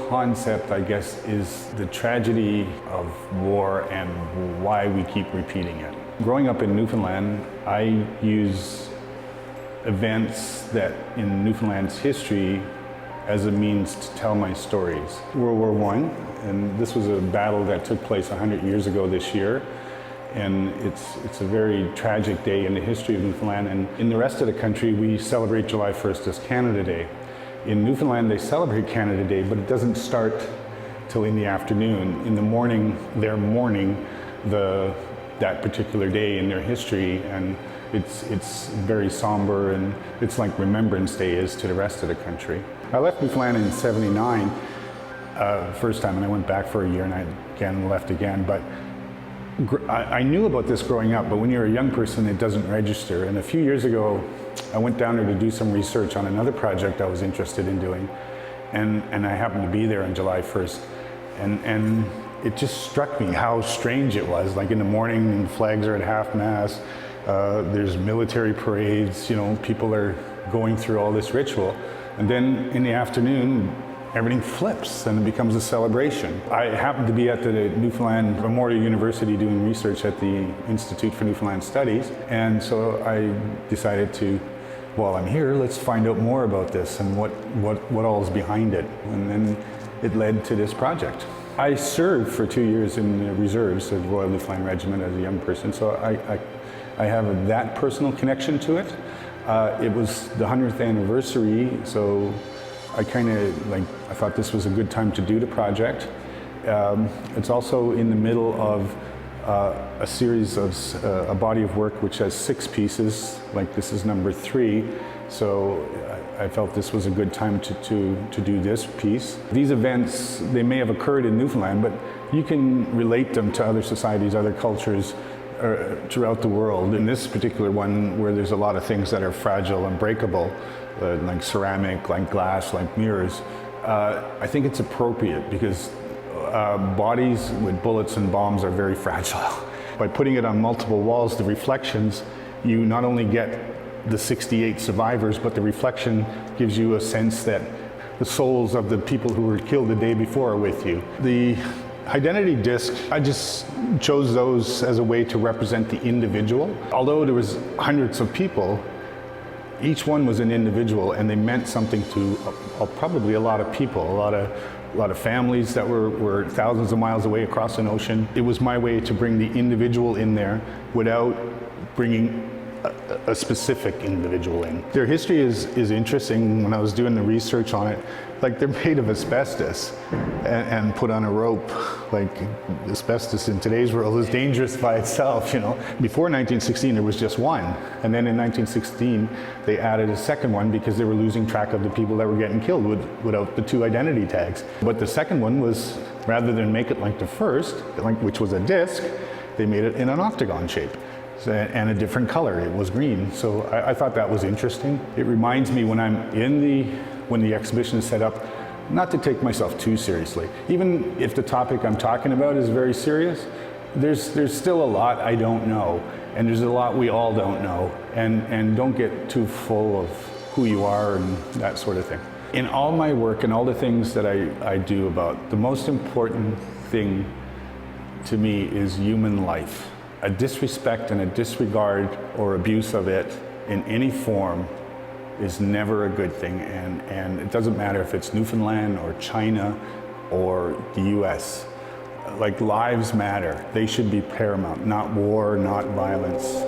concept, I guess, is the tragedy of war and why we keep repeating it. Growing up in Newfoundland, I use events that in Newfoundland's history as a means to tell my stories. World War I, and this was a battle that took place 100 years ago this year. And it's a very tragic day in the history of Newfoundland. And in the rest of the country, we celebrate July 1st as Canada Day. In Newfoundland, they celebrate Canada Day, but it doesn't start till in the afternoon. In the morning, they're mourning that particular day in their history, and it's very somber, and it's like Remembrance Day is to the rest of the country. I left Newfoundland in '79, first time, and I went back for a year, and I again left again. But I knew about this growing up, but when you're a young person, it doesn't register. And a few years ago, I went down there to do some research on another project I was interested in doing, and I happened to be there on July 1st. And it just struck me how strange it was. Like in the morning, flags are at half-mast, there's military parades, you know, people are going through all this ritual. And then in the afternoon, everything flips and it becomes a celebration. I happened to be at the Newfoundland Memorial University doing research at the Institute for Newfoundland Studies, and so I decided to, while I'm here, let's find out more about this and what all is behind it. And then it led to this project. I served for 2 years in the reserves of the Royal Newfoundland Regiment as a young person, so I have that personal connection to it. It was the 100th anniversary, so I thought this was a good time to do the project. It's also in the middle of a series of a body of work which has 6 pieces, like this is number 3. So I felt this was a good time to do this piece. These events, they may have occurred in Newfoundland, but you can relate them to other societies, other cultures throughout the world. In this particular one, where there's a lot of things that are fragile and breakable, like ceramic, like glass, like mirrors, I think it's appropriate because bodies with bullets and bombs are very fragile. By putting it on multiple walls, the reflections, you not only get the 68 survivors, but the reflection gives you a sense that the souls of the people who were killed the day before are with you. The identity disc, I just chose those as a way to represent the individual. Although there was hundreds of people, each one was an individual, and they meant something to probably a lot of people, a lot of families that were thousands of miles away across an ocean. It was my way to bring the individual in there without bringing a specific individual in. Their history is interesting. When I was doing the research on it, like they're made of asbestos and put on a rope. Like asbestos in today's world is dangerous by itself, you know. Before 1916 there was just one, and then in 1916 they added a second one because they were losing track of the people that were getting killed without the 2 identity tags. But the second one was, rather than make it like the first, which was a disc, they made it in an octagon shape. And a different color, it was green. So I thought that was interesting. It reminds me when when the exhibition is set up, not to take myself too seriously. Even if the topic I'm talking about is very serious, there's still a lot I don't know, and there's a lot we all don't know, and don't get too full of who you are and that sort of thing. In all my work and all the things that I do about, the most important thing to me is human life. A disrespect and a disregard or abuse of it in any form is never a good thing, and it doesn't matter if it's Newfoundland or China or the US. Like, lives matter. They should be paramount, not war, not violence.